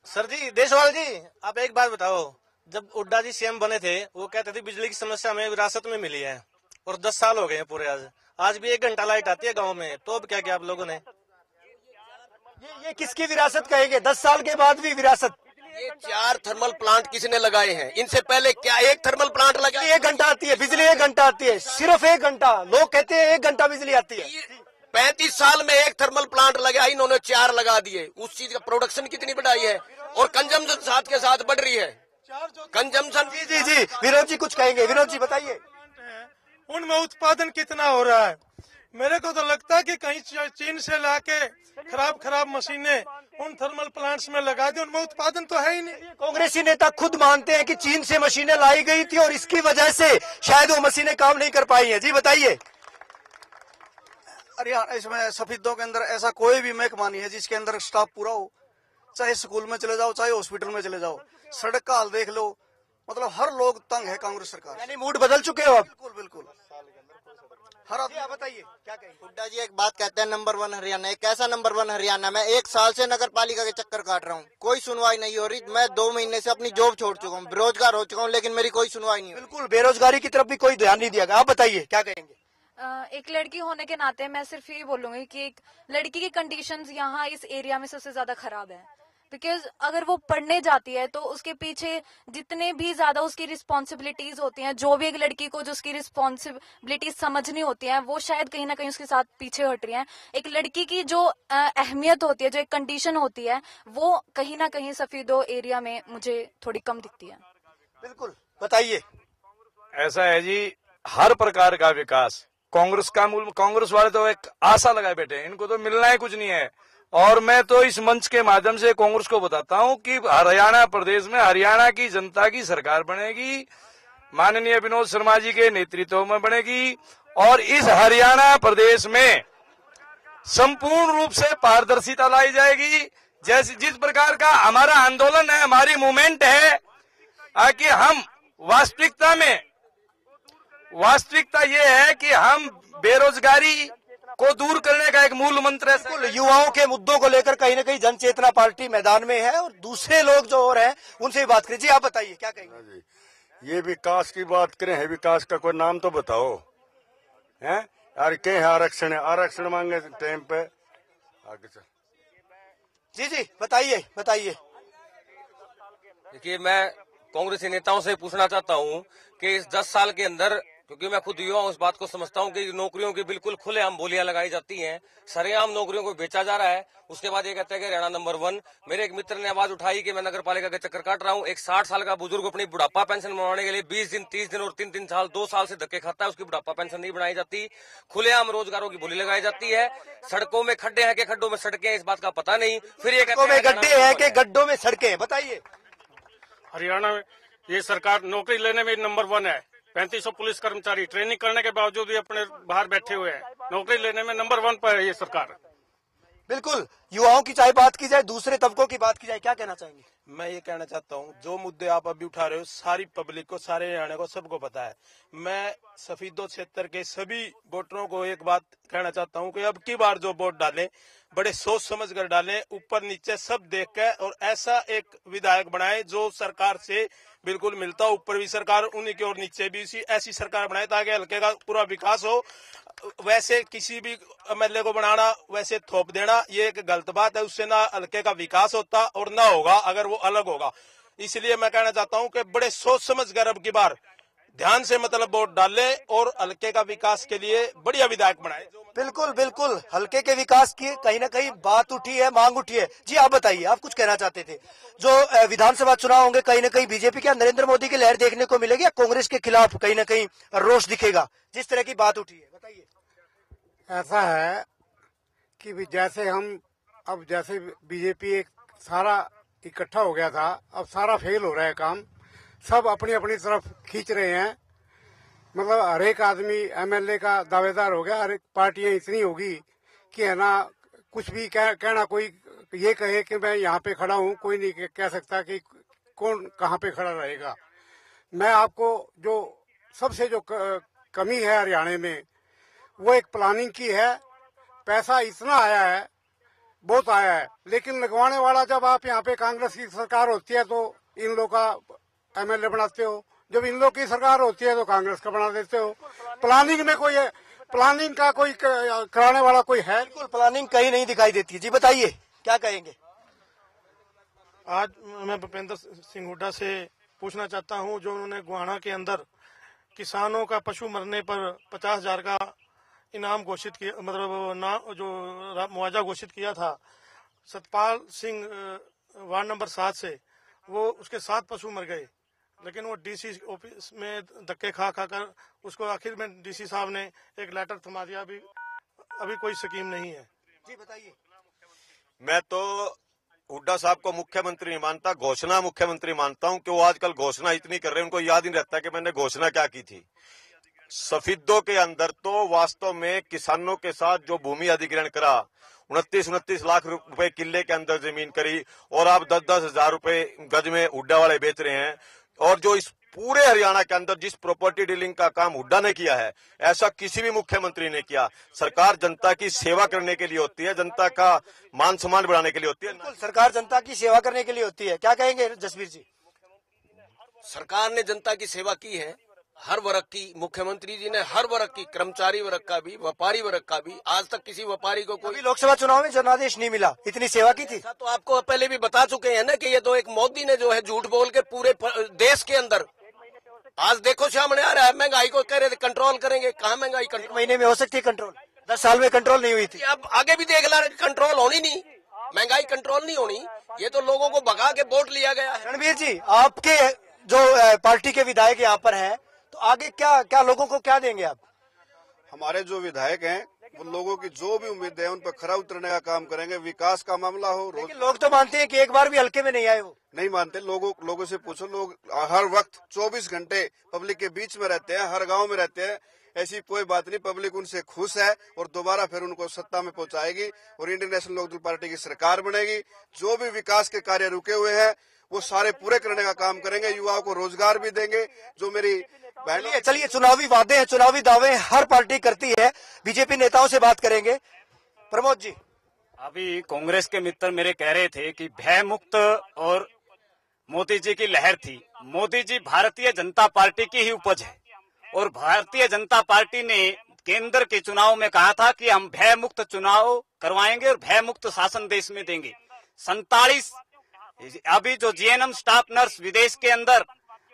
सर जी, देशवाल जी, आप एक बात बताओ, जब हुड्डा जी CM बने थे वो कहते थे बिजली की समस्या हमें विरासत में मिली है, और 10 साल हो गए हैं पूरे। आज भी 1 घंटा लाइट आती है गांव में, तो अब क्या किया आप लोगों ने? ये किसकी विरासत कहेंगे? 10 साल के बाद भी विरासत? ये 4 थर्मल प्लांट किसने लगाए हैं? इनसे पहले क्या 1 थर्मल प्लांट लगा? 1 घंटा आती है बिजली, 1 घंटा आती है, सिर्फ 1 घंटा। लोग कहते हैं 1 घंटा बिजली आती है। 35 साल में 1 थर्मल प्लांट लगा, इन्होंने 4 लगा दिए। उस चीज का प्रोडक्शन कितनी बढ़ाई है, और कंजम्पशन साथ के साथ बढ़ रही है कंजम्पशन। जी विनोद जी कुछ कहेंगे। विनोद जी बताइए, उनमें उत्पादन कितना हो रहा है? मेरे को तो लगता है कि कहीं चीन से लाके खराब मशीनें उन थर्मल प्लांट्स में लगा दी, उनमें उत्पादन तो है ही नहीं। कांग्रेसी नेता खुद मानते हैं कि चीन से मशीनें लाई गई थी, और इसकी वजह से शायद वो मशीनें काम नहीं कर पाई हैं। जी बताइए। अरे यार, इसमें सफेदों के अंदर ऐसा कोई भी महकमा नहीं है जिसके अंदर स्टाफ पूरा हो। चाहे स्कूल में चले जाओ, चाहे हॉस्पिटल में चले जाओ, सड़क का हाल देख लो, मतलब हर लोग तंग है कांग्रेस सरकार। यानी मूड बदल चुके हो आप? बिल्कुल बिल्कुल। हर आदमी आप बताइए क्या कहेंगे? हुड्डा जी एक बात कहते हैं नंबर 1 हरियाणा। एक ऐसा नंबर 1 हरियाणा, मैं 1 साल से नगर पालिका के चक्कर काट रहा हूँ, कोई सुनवाई नहीं हो रही। मैं 2 महीने से अपनी जॉब छोड़ चुका हूँ, बेरोजगार हो चुका हूँ, लेकिन मेरी कोई सुनवाई नहीं हो रही। बिल्कुल, बेरोजगारी की तरफ भी कोई ध्यान नहीं दिया गया। आप बताइए क्या कहेंगे? एक लड़की होने के नाते मैं सिर्फ ये बोलूंगी कि एक लड़की की कंडीशंस यहाँ इस एरिया में सबसे ज्यादा खराब है। बिकॉज अगर वो पढ़ने जाती है तो उसके पीछे जितने भी ज्यादा उसकी रिस्पॉन्सिबिलिटीज होती हैं, जो भी एक लड़की को जो उसकी रिस्पॉन्सिबिलिटीज समझनी होती हैं, वो शायद कहीं ना कहीं उसके साथ पीछे हट रही हैं। एक लड़की की जो अहमियत होती है, जो एक कंडीशन होती है, वो कहीं ना कहीं सफीदो एरिया में मुझे थोड़ी कम दिखती है। बिल्कुल, बताइए। ऐसा है जी, हर प्रकार का विकास कांग्रेस का मूल, कांग्रेस वाले तो एक आशा लगाए बैठे हैं, इनको तो मिलना ही कुछ नहीं है। और मैं तो इस मंच के माध्यम से कांग्रेस को बताता हूं कि हरियाणा प्रदेश में हरियाणा की जनता की सरकार बनेगी, माननीय विनोद शर्मा जी के नेतृत्व में बनेगी, और इस हरियाणा प्रदेश में संपूर्ण रूप से पारदर्शिता लाई जाएगी। जैसे जिस प्रकार का हमारा आंदोलन है, हमारी मूवमेंट है कि हम वास्तविकता ये है कि हम बेरोजगारी को दूर करने का एक मूल मंत्र है। युवाओं के मुद्दों को लेकर कहीं न कहीं जन चेतना पार्टी मैदान में है, और दूसरे लोग जो और हैं उनसे भी बात करें। जी आप बताइए क्या कहेंगे? ये विकास की बात करें, है विकास का कोई नाम तो बताओ हैं यार। क्या है आरक्षण है, आरक्षण मांगे टाइम पे आगे चल। जी जी बताइए बताइए। देखिए, मैं कांग्रेसी नेताओं से पूछना चाहता हूं कि इस 10 साल के अंदर, क्योंकि मैं खुद युवा हूं, इस बात को समझता हूं कि नौकरियों की बिल्कुल खुलेआम बोलियां लगाई जाती हैं, सरेआम नौकरियों को बेचा जा रहा है। उसके बाद ये कहते हैं कि हरियाणा नंबर 1। मेरे एक मित्र ने आवाज उठाई कि मैं नगर पालिका के चक्कर काट रहा हूं। एक 60 साल का बुजुर्ग अपनी बुढ़ापा पेंशन बनवाने के लिए 20 दिन, 30 दिन और 3-3 साल, 2 साल से धक्के खाता है, उसकी बुढ़ापा पेंशन नहीं बनाई जाती। खुलेआम रोजगारों की बोली लगाई जाती है। सड़कों में खड्डे हैं कि खड्डों में सड़कें, इस बात का पता नहीं। फिर ये कहते हैं गड्ढे हैं कि गड्ढों में सड़कें, बताइए। हरियाणा में ये सरकार नौकरी लेने में नंबर 1 है। 3500 पुलिस कर्मचारी ट्रेनिंग करने के बावजूद भी अपने बाहर बैठे हुए हैं। नौकरी लेने में नंबर 1 पर है ये सरकार। बिल्कुल, युवाओं की चाहे बात की जाए, दूसरे तबकों की बात की जाए, क्या कहना चाहेंगे? मैं ये कहना चाहता हूँ, जो मुद्दे आप अभी उठा रहे हो, सारी पब्लिक को, सारे हरियाणा को, सबको पता है। मैं सफीदो क्षेत्र के सभी वोटरों को एक बात कहना चाहता हूँ कि अब की बार जो वोट डालें, बड़े सोच समझ कर डालें, ऊपर नीचे सब देख कर, और ऐसा एक विधायक बनाए जो सरकार से बिल्कुल मिलता हो। ऊपर भी सरकार उन्हीं की और नीचे भी उसी ऐसी सरकार बनाए ताकि हल्के का पूरा विकास हो। वैसे किसी भी एमएलए को बनाना, वैसे थोप देना, ये एक गलत बात है। उससे ना हल्के का विकास होता और ना होगा अगर वो अलग होगा। इसलिए मैं कहना चाहता हूँ कि बड़े सोच समझ कर अब की बार ध्यान से मतलब वोट डाले और हल्के का विकास के लिए बढ़िया विधायक बनाए। बिल्कुल बिल्कुल, हल्के के विकास की कहीं ना कहीं बात उठी है, मांग उठी है। जी आप बताइए, आप कुछ कहना चाहते थे। जो विधानसभा चुनाव होंगे, कहीं ना कहीं बीजेपी क्या नरेंद्र मोदी की लहर देखने को मिलेगी या कांग्रेस के खिलाफ कहीं ना कहीं रोष दिखेगा, जिस तरह की बात उठी है? बताइए। ऐसा है कि जैसे हम अब जैसे बीजेपी एक सारा इकट्ठा हो गया था, अब सारा फेल हो रहा है काम, सब अपनी अपनी तरफ खींच रहे हैं। मतलब हर एक आदमी एमएलए का दावेदार हो गया। हर एक पार्टियां इतनी होगी कि है ना, कुछ भी कहना, कोई ये कहे कि मैं यहाँ पे खड़ा हूँ, कोई नहीं कह सकता कि कौन कहाँ पे खड़ा रहेगा। मैं आपको जो सबसे जो कमी है हरियाणा में, वो एक प्लानिंग की है। पैसा इतना आया है, बहुत आया है, लेकिन लगवाने वाला जब आप यहाँ पे कांग्रेस की सरकार होती है तो इन लोग का एमएलए बनाते हो, जब इन लोग की सरकार होती है तो कांग्रेस का बना देते हो। प्लानिंग में कोई प्लानिंग का कोई कराने वाला कोई है? बिल्कुल, प्लानिंग कहीं नहीं दिखाई देती। जी बताइए क्या कहेंगे? आज मैं भूपेंद्र सिंह हुड्डा से पूछना चाहता हूं, जो उन्होंने गुहाना के अंदर किसानों का पशु मरने पर 50,000 का इनाम घोषित किया, मतलब जो मुआवजा घोषित किया था सतपाल सिंह वार्ड नंबर 7 से, वो उसके 7 पशु मर गए, लेकिन वो डीसी ऑफिस में धक्के खा कर उसको आखिर में डीसी साहब ने एक लेटर थमा दिया। अभी कोई स्कीम नहीं है। जी बताइए। मैं तो हुड्डा साहब को मुख्यमंत्री नहीं मानता, घोषणा मुख्यमंत्री मानता हूं कि वो आजकल घोषणा इतनी कर रहे हैं, उनको याद ही नहीं रहता कि मैंने घोषणा क्या की थी। सफीदों के अंदर तो वास्तव में किसानों के साथ जो भूमि अधिग्रहण करा, 29 लाख रुपए किले के अंदर जमीन करी, और आप 10 हजार रुपए गज में हुड्डा वाले बेच रहे हैं। और जो इस पूरे हरियाणा के अंदर जिस प्रॉपर्टी डीलिंग का काम हुड्डा ने किया है, ऐसा किसी भी मुख्यमंत्री ने किया। सरकार जनता की सेवा करने के लिए होती है, जनता का मान सम्मान बढ़ाने के लिए होती है। सरकार जनता की सेवा करने के लिए होती है, क्या कहेंगे जसबीर जी? सरकार ने जनता की सेवा की है, हर वर्ग की। मुख्यमंत्री जी ने हर वर्ग की, कर्मचारी वर्ग का भी, व्यापारी वर्ग का भी। आज तक किसी व्यापारी को कोई लोकसभा चुनाव में जनादेश नहीं मिला, इतनी सेवा की थी। तो आपको पहले भी बता चुके हैं ना कि ये तो एक मोदी ने जो है झूठ बोल के पूरे देश के अंदर, आज देखो सामने आ रहा है, महंगाई को कह रहे थे कंट्रोल करेंगे, कहाँ महंगाई कंट्रोल? महीने में हो सकती है कंट्रोल, 10 साल में कंट्रोल नहीं हुई थी। अब आगे भी देख ला, कंट्रोल होनी नहीं, महंगाई कंट्रोल नहीं होनी। ये तो लोगों को भगा के वोट लिया गया है। रणवीर जी, आपके जो पार्टी के विधायक यहाँ पर हैं, तो आगे क्या लोगों को क्या देंगे आप? हमारे जो विधायक हैं वो लोगों की जो भी उम्मीद है उन पर खरा उतरने का काम करेंगे। विकास का मामला हो, लेकिन लोग तो मानते हैं कि एक बार भी हल्के में नहीं आए। वो नहीं मानते। लोगों से पूछो, लोग हर वक्त 24 घंटे पब्लिक के बीच में रहते हैं, हर गांव में रहते हैं। ऐसी कोई बात नहीं, पब्लिक उनसे खुश है और दोबारा फिर उनको सत्ता में पहुंचाएगी और इंडियन नेशनल लोकदल पार्टी की सरकार बनेगी। जो भी विकास के कार्य रुके हुए हैं वो सारे पूरे करने का काम करेंगे, युवाओं को रोजगार भी देंगे। जो मेरी चलिए, चुनावी वादे हैं, चुनावी दावे हर पार्टी करती है। बीजेपी नेताओं से बात करेंगे। प्रमोद जी, अभी कांग्रेस के मित्र मेरे कह रहे थे कि भय मुक्त और मोदी जी की लहर थी। मोदी जी भारतीय जनता पार्टी की ही उपज है और भारतीय जनता पार्टी ने केंद्र के चुनाव में कहा था कि हम भय मुक्त चुनाव करवाएंगे और भय मुक्त शासन देश में देंगे। 47 अभी जो जीएनएम स्टाफ नर्स विदेश के अंदर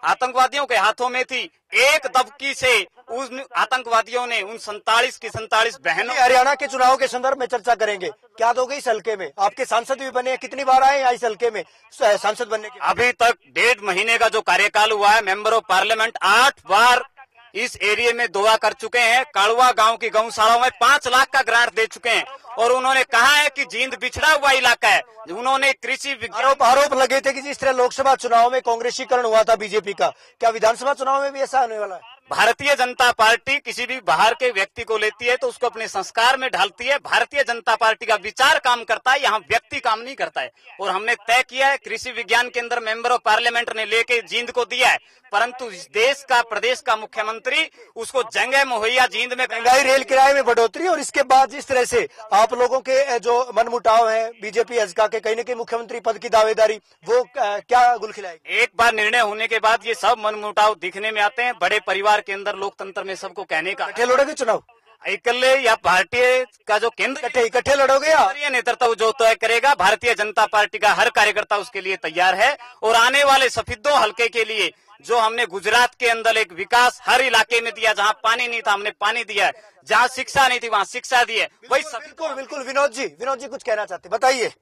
आतंकवादियों के हाथों में थी, एक दबकी से उन आतंकवादियों ने उन 47 की 47 बहनों। हरियाणा के चुनाव के संदर्भ में चर्चा करेंगे। क्या दोगे इस हल्के में? आपके सांसद भी बने, कितनी बार आए यहाँ इस हल्के में सांसद बनने के? अभी तक 1.5 महीने का जो कार्यकाल हुआ है, मेंबर ऑफ पार्लियामेंट 8 बार इस एरिया में दौरा कर चुके हैं। काड़वा गांव की गौशालाओं में 5 लाख का ग्रांट दे चुके हैं और उन्होंने कहा है कि जींद बिछड़ा हुआ इलाका है। उन्होंने कृषि आरोप लगे थे कि जिस तरह लोकसभा चुनाव में कांग्रेसीकरण हुआ था बीजेपी का, क्या विधानसभा चुनाव में भी ऐसा होने वाला है? भारतीय जनता पार्टी किसी भी बाहर के व्यक्ति को लेती है तो उसको अपने संस्कार में ढालती है। भारतीय जनता पार्टी का विचार काम करता है, यहाँ व्यक्ति काम नहीं करता है। और हमने तय किया है, कृषि विज्ञान के अंदर मेंबर ऑफ पार्लियामेंट ने लेके जींद को दिया है, परंतु इस देश का प्रदेश का मुख्यमंत्री उसको जगह मुहैया जींद में। महंगाई, रेल किराए में बढ़ोतरी और इसके बाद जिस तरह से आप लोगों के जो मनमुटाव है बीजेपी हजका के, कहीं न कहीं मुख्यमंत्री पद की दावेदारी, वो क्या गुल खिलाएगी? एक बार निर्णय होने के बाद ये सब मनमुटाव दिखने में आते हैं। बड़े परिवार के अंदर लोकतंत्र में सबको कहने का। इकट्ठे लड़ोगे चुनाव? इकल्ले या पार्टी का जो केंद्र इकट्ठे लड़ोगे या नेतृत्व जो तय करेगा? भारतीय जनता पार्टी का हर कार्यकर्ता उसके लिए तैयार है। और आने वाले सफीदों हल्के के लिए जो हमने गुजरात के अंदर एक विकास हर इलाके में दिया, जहाँ पानी नहीं था हमने पानी दिया है, जहाँ शिक्षा नहीं थी वहाँ शिक्षा दी है। वही बिल्कुल बिल्कुल। विनोद जी कुछ कहना चाहते, बताइए।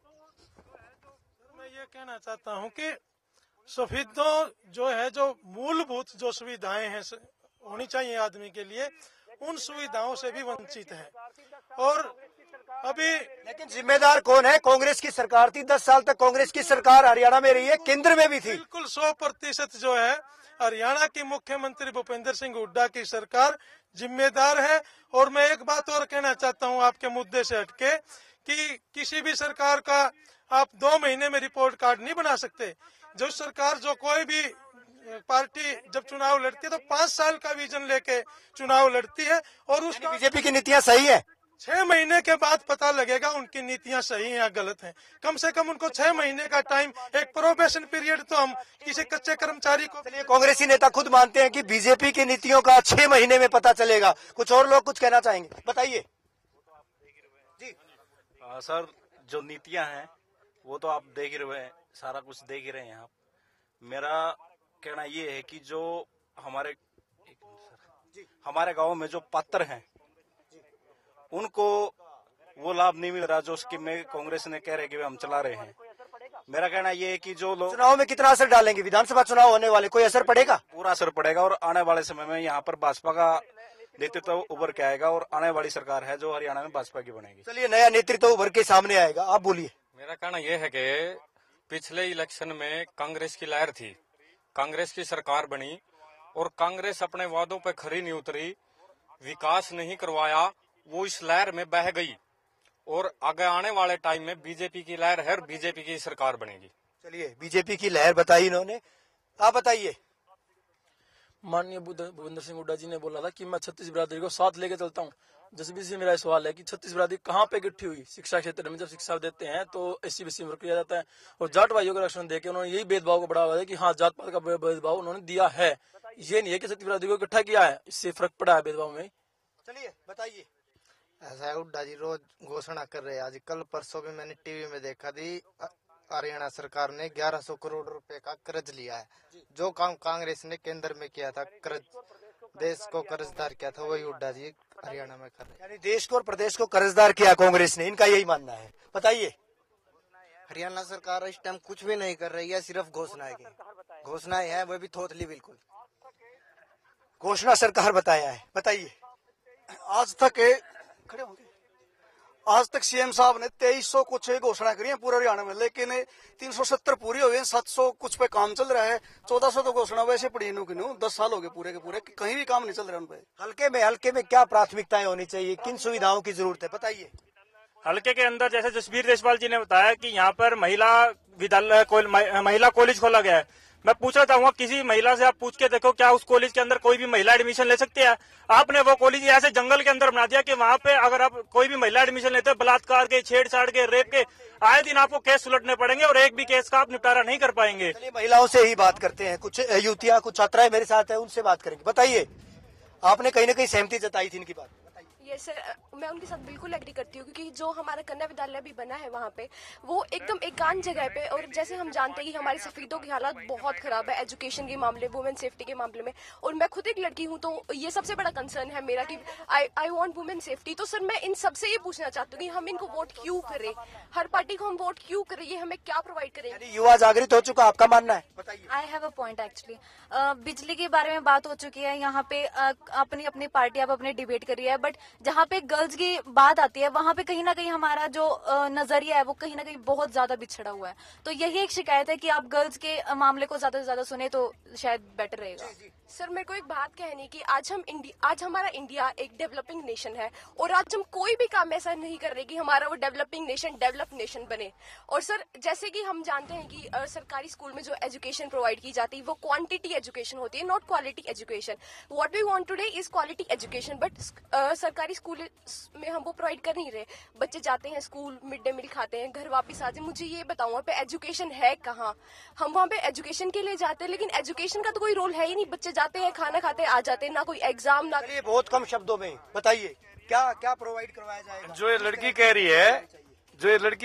मैं ये कहना चाहता हूँ कि सफीदों जो है, जो मूलभूत जो सुविधाएं हैं होनी चाहिए आदमी के लिए, उन सुविधाओं से भी वंचित है। और अभी लेकिन जिम्मेदार कौन है? कांग्रेस की सरकार थी, 10 साल तक कांग्रेस की सरकार हरियाणा में रही है, केंद्र में भी थी। बिल्कुल 100% जो है हरियाणा की मुख्यमंत्री भूपेंद्र सिंह हुड्डा की सरकार जिम्मेदार है। और मैं एक बात और कहना चाहता हूं आपके मुद्दे से हटके, कि किसी भी सरकार का आप 2 महीने में रिपोर्ट कार्ड नहीं बना सकते। जो सरकार, जो कोई भी पार्टी जब चुनाव लड़ती है तो 5 साल का विजन लेके चुनाव लड़ती है और उसकी बीजेपी की नीतियां सही है। 6 महीने के बाद पता लगेगा उनकी नीतियां सही हैं या गलत हैं। कम से कम उनको 6 महीने का टाइम, एक प्रोबेशन पीरियड तो हम किसी कच्चे कर्मचारी को। चलिए, कांग्रेसी नेता खुद मानते हैं कि बीजेपी की नीतियों का 6 महीने में पता चलेगा। कुछ और लोग कुछ कहना चाहेंगे, बताइए जी। सर, जो नीतियां हैं वो तो आप देख ही रहे हैं, सारा कुछ देख ही रहे हैं आप। मेरा कहना ये है कि जो हमारे गांव में जो पात्र हैं उनको वो लाभ नहीं मिल रहा जो स्कीम में कांग्रेस ने कह रहे कि हम चला रहे हैं। मेरा कहना ये है कि जो लोग चुनाव में कितना असर डालेंगे? विधानसभा चुनाव होने वाले, कोई असर पड़ेगा? पूरा असर पड़ेगा और आने वाले समय में यहाँ पर भाजपा का नेतृत्व उभर के आएगा और आने वाली सरकार है जो हरियाणा में भाजपा की बनेगी। चलिए, नया नेतृत्व उभर के सामने आएगा। आप बोलिए। मेरा कहना यह है कि पिछले इलेक्शन में कांग्रेस की लहर थी, कांग्रेस की सरकार बनी और कांग्रेस अपने वादों पे खरी नहीं उतरी, विकास नहीं करवाया, वो इस लहर में बह गई और आगे आने वाले टाइम में बीजेपी की लहर है और बीजेपी की सरकार बनेगी। चलिए, बीजेपी की लहर बताई इन्होंने, आप बताइए। माननीय भूपेंद्र सिंह हुड्डा जी ने बोला था कि मैं 36 बिरादरी को साथ लेके चलता हूँ। जसबीर से मेरा सवाल है कि 36 बिरादरी कहाँ पे इकट्ठी हुई? शिक्षा क्षेत्र में जब शिक्षा देते हैं तो SC BC में किया जाता है और जाट भाइयों का आरक्षण देके उन्होंने यही भेदभाव को बढ़ावा दिया कि हाँ जात पात का भेदभाव उन्होंने दिया है। ये नहीं है कि 36 बिरादरी को इकट्ठा किया है, इससे फर्क पड़ा है भेदभाव में। चलिए बताइए। ऐसा है, हुड्डा जी रोज घोषणा कर रहे हैं। आज कल परसों भी मैंने टीवी में देखा थी, हरियाणा सरकार ने 1100 करोड़ रुपए का कर्ज लिया है। जो काम कांग्रेस ने केंद्र में किया था, कर्ज देश को कर्जदार किया था, वही हुड्डा जी हरियाणा में कर रहे हैं। यानी देश को और प्रदेश को कर्जदार किया कांग्रेस ने, इनका यही मानना है। बताइए। हरियाणा सरकार इस टाइम कुछ भी नहीं कर रही है, सिर्फ घोषणाएं की घोषणाएं है, वो भी थोथली बिल्कुल घोषणा सरकार बताया है। बताइए। आज तक खड़े होंगे, आज तक CM साहब ने 2300 कुछ घोषणा करी है पूरे हरियाणा में, लेकिन 370 पूरी हो गई, 700 कुछ पे काम चल रहा है, 1400 तो घोषणा वैसे पड़ी नू 10 साल हो गए पूरे के पूरे, कहीं भी काम नहीं चल रहा उन पे। हल्के में क्या प्राथमिकताएं होनी चाहिए, किन सुविधाओं की जरूरत है, बताइए। हल्के के अंदर जैसे जसबीर देशपाल जी ने बताया कि यहाँ पर महिला विद्यालय महिला कॉलेज खोला गया है। मैं पूछना चाहूंगा, किसी महिला से आप पूछ के देखो क्या उस कॉलेज के अंदर कोई भी महिला एडमिशन ले सकती है? आपने वो कॉलेज ऐसे जंगल के अंदर बना दिया कि वहाँ पे अगर आप कोई भी महिला एडमिशन लेते हैं, बलात्कार के, छेड़छाड़ के, रेप के आए दिन आपको केस सुलटने पड़ेंगे और एक भी केस का आप निपटारा नहीं कर पाएंगे। महिलाओं से ही बात करते हैं, कुछ युवतियां, कुछ छात्राएं मेरे साथ है, उनसे बात करेंगे। बताइए, आपने कहीं ना कहीं सहमति जताई थी इनकी बात। यस सर, मैं उनके साथ बिल्कुल एग्री करती हूँ, क्योंकि जो हमारा कन्या विद्यालय भी बना है वहाँ पे वो एकदम एकांत जगह पे, और जैसे हम जानते हैं कि हमारे सफेदों की हालत बहुत खराब है एजुकेशन के मामले, वुमेन सेफ्टी के मामले में, और मैं खुद एक लड़की हूँ तो ये सबसे बड़ा कंसर्न है मेरा कि आई वांट वुमेन सेफ्टी। तो सर मैं इन सबसे ये पूछना चाहती हूँ कि हम इनको वोट क्यों करें, हर पार्टी को हम वोट क्यों करें, ये हमें क्या प्रोवाइड करें? युवा जागृत हो चुका, आपका मानना है? बताइए। I have a point actually. बिजली के बारे में बात हो चुकी है यहाँ पे, अपनी अपनी पार्टी आप अपने डिबेट करी है, बट जहाँ पे गर्ल्स की बात आती है वहाँ पे कहीं ना कहीं हमारा जो नजरिया है वो कहीं ना कहीं बहुत ज्यादा बिछड़ा हुआ है। तो यही एक शिकायत है कि आप गर्ल्स के मामले को ज्यादा से ज्यादा सुने तो शायद बेटर रहेगा। सर मेरे को एक बात कहनी कि आज हमारा इंडिया एक डेवलपिंग नेशन है, और आज हम कोई भी काम ऐसा नहीं कर रहे कि हमारा वो डेवलपिंग नेशन डेवलप नेशन बने। और सर जैसे कि हम जानते हैं कि सरकारी स्कूल में जो एजुकेशन प्रोवाइड की जाती है वो क्वांटिटी एजुकेशन होती है, not quality education. What we want today is quality education, but सरकारी स्कूल में हम वो प्रोवाइड कर नहीं रहे। बच्चे जाते हैं स्कूल, मिड डे मील खाते हैं, घर वापस आते हैं। मुझे ये बताओ वहाँ पे एजुकेशन है कहाँ? हम वहाँ पे एजुकेशन के लिए जाते हैं, लेकिन एजुकेशन का तो कोई रोल है ही नहीं। बच्चे जाते हैं, खाना खाते हैं, आ जाते हैं, ना कोई एग्जाम ना। बहुत कम शब्दों में बताइए क्या प्रोवाइड करवाया जाएगा? जो ये लड़की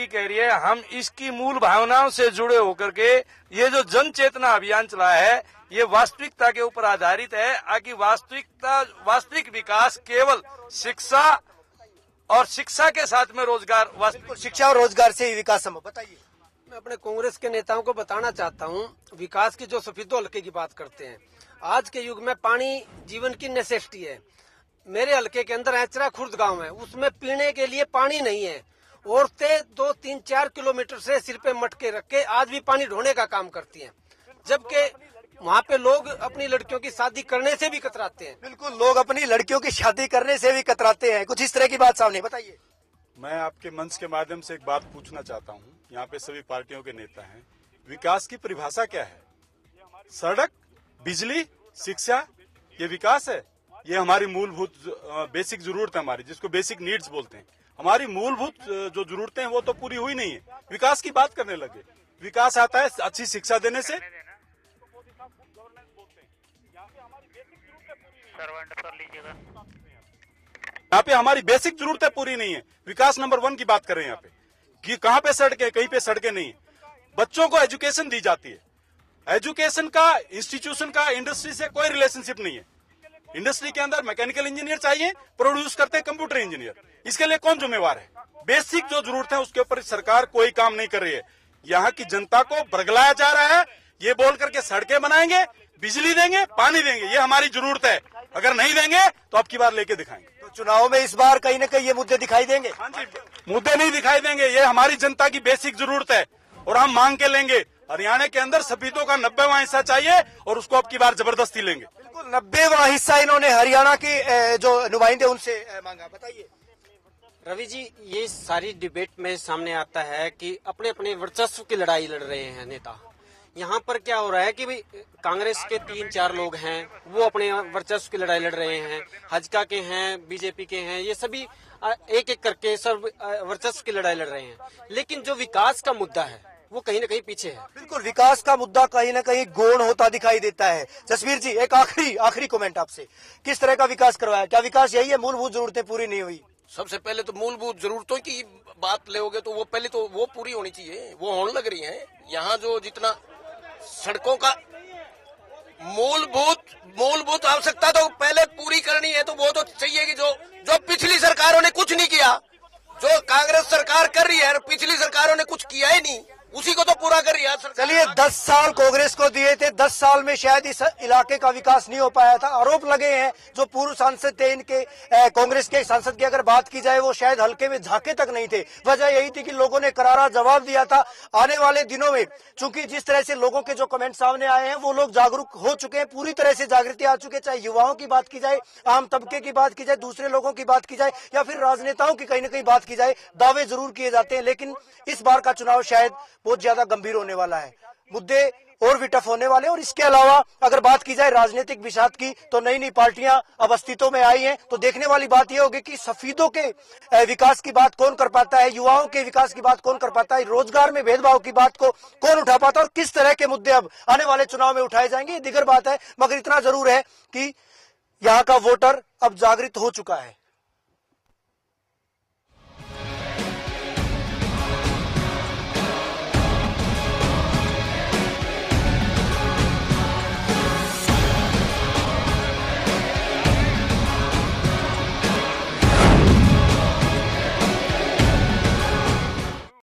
कह रही है, हम इसकी मूल भावनाओं से जुड़े होकर के ये जो जन चेतना अभियान चलाया है, ये वास्तविकता के ऊपर आधारित है। आकि वास्तविक विकास केवल शिक्षा और शिक्षा के साथ में रोजगार, शिक्षा और रोजगार से ही विकास संभव। बताइए। मैं अपने कांग्रेस के नेताओं को बताना चाहता हूं, विकास की जो सफेदो हल्के की बात करते हैं, आज के युग में पानी जीवन की नेसेसिटी है। मेरे हल्के के अंदर ऐचरा खुर्द गांव है, उसमें पीने के लिए पानी नहीं है। औरतें 2, 3, 4 किलोमीटर से सिर पे मटके रख के आज भी पानी ढोने का काम करती हैं, जबकि वहाँ पे लोग अपनी लड़कियों की शादी करने से भी कतराते हैं। बिल्कुल, लोग अपनी लड़कियों की शादी करने से भी कतराते हैं। कुछ इस तरह की बात सामने। बताइए। मैं आपके मंच के माध्यम से एक बात पूछना चाहता हूँ, यहाँ पे सभी पार्टियों के नेता हैं, विकास की परिभाषा क्या है? सड़क, बिजली, शिक्षा, ये विकास है? ये हमारी मूलभूत बेसिक जरूरत है हमारी, जिसको बेसिक नीड्स बोलते हैं। हमारी मूलभूत जो जरूरतें हैं वो तो पूरी हुई नहीं है, विकास की बात करने लगे। विकास आता है अच्छी शिक्षा देने से। यहाँ पे हमारी बेसिक जरूरतें पूरी नहीं है, विकास नंबर 1 की बात कर रहे हैं यहाँ पे कि कहाँ पे सड़कें, कहीं पे सड़कें नहीं है। बच्चों को एजुकेशन दी जाती है, एजुकेशन का, इंस्टीट्यूशन का इंडस्ट्री से कोई रिलेशनशिप नहीं है। इंडस्ट्री के अंदर मैकेनिकल इंजीनियर चाहिए, प्रोड्यूस करते हैं कंप्यूटर इंजीनियर। इसके लिए कौन जिम्मेवार है? बेसिक जो जरूरत है उसके ऊपर सरकार कोई काम नहीं कर रही है। यहाँ की जनता को बरगलाया जा रहा है, ये बोल करके सड़कें बनाएंगे, बिजली देंगे, पानी देंगे, ये हमारी जरूरत है। अगर नहीं देंगे तो अब की बार लेके दिखाएंगे। तो चुनाव में इस बार कहीं न कहीं ये मुद्दे दिखाई देंगे? हाँ जी, मुद्दे नहीं दिखाई देंगे, ये हमारी जनता की बेसिक जरूरत है और हम मांग के लेंगे। हरियाणा के अंदर सफेदों का 90वां हिस्सा चाहिए और उसको अब की बार जबरदस्ती लेंगे। 90वां हिस्सा इन्होंने हरियाणा के जो नुमाइंदे उनसे मांगा। बताइए रवि जी, ये सारी डिबेट में सामने आता है कि अपने अपने वर्चस्व की लड़ाई लड़ रहे हैं नेता। यहाँ पर क्या हो रहा है कि भाई कांग्रेस के 3-4 लोग हैं, वो अपने वर्चस्व की लड़ाई लड़ रहे हैं, भाजपा के हैं, बीजेपी के हैं, ये सभी एक एक करके सब वर्चस्व की लड़ाई लड़ रहे हैं। लेकिन जो विकास का मुद्दा है वो कहीं ना कहीं पीछे है। बिल्कुल, विकास का मुद्दा कहीं ना कहीं गौण होता दिखाई देता है। जसवीर जी, एक आखिरी कमेंट आपसे, किस तरह का विकास करवाया? क्या विकास यही है, मूलभूत जरूरतें पूरी नहीं हुई? सबसे पहले तो मूलभूत जरूरतों की बात लेओगे तो वो पहले तो वो पूरी होनी चाहिए, वो होने लग रही है। यहाँ जो जितना सड़कों का मूलभूत आवश्यकता तो पहले पूरी करनी है, तो वो तो चाहिए कि जो पिछली सरकारों ने कुछ नहीं किया, जो कांग्रेस सरकार कर रही है, पिछली सरकारों ने कुछ किया ही नहीं, उसी को तो पूरा कर रही है सरकार। चलिए, 10 साल कांग्रेस को दिए थे, 10 साल में शायद इस इलाके का विकास नहीं हो पाया था। आरोप लगे हैं जो पूर्व सांसद थे इनके, कांग्रेस के सांसद की अगर बात की जाए, वो शायद हल्के में झांके तक नहीं थे। वजह यही थी कि लोगों ने करारा जवाब दिया था। आने वाले दिनों में चूंकि जिस तरह से लोगों के जो कमेंट सामने आए हैं, वो लोग जागरूक हो चुके हैं, पूरी तरह से जागृति आ चुके हैं। चाहे युवाओं की बात की जाए, आम तबके की बात की जाए, दूसरे लोगों की बात की जाए, या फिर राजनेताओं की कहीं ना कहीं बात की जाए, दावे जरूर किए जाते हैं। लेकिन इस बार का चुनाव शायद बहुत ज्यादा गंभीर होने वाला है, मुद्दे और भी टफ होने वाले। और इसके अलावा अगर बात की जाए राजनीतिक विषाद की, तो नई नई पार्टियां अब अस्तित्व में आई हैं। तो देखने वाली बात यह होगी कि सफेदों के विकास की बात कौन कर पाता है, युवाओं के विकास की बात कौन कर पाता है, रोजगार में भेदभाव की बात को कौन उठा पाता है, और किस तरह के मुद्दे अब आने वाले चुनाव में उठाए जाएंगे, ये दिगर बात है। मगर इतना जरूर है कि यहाँ का वोटर अब जागृत हो चुका है।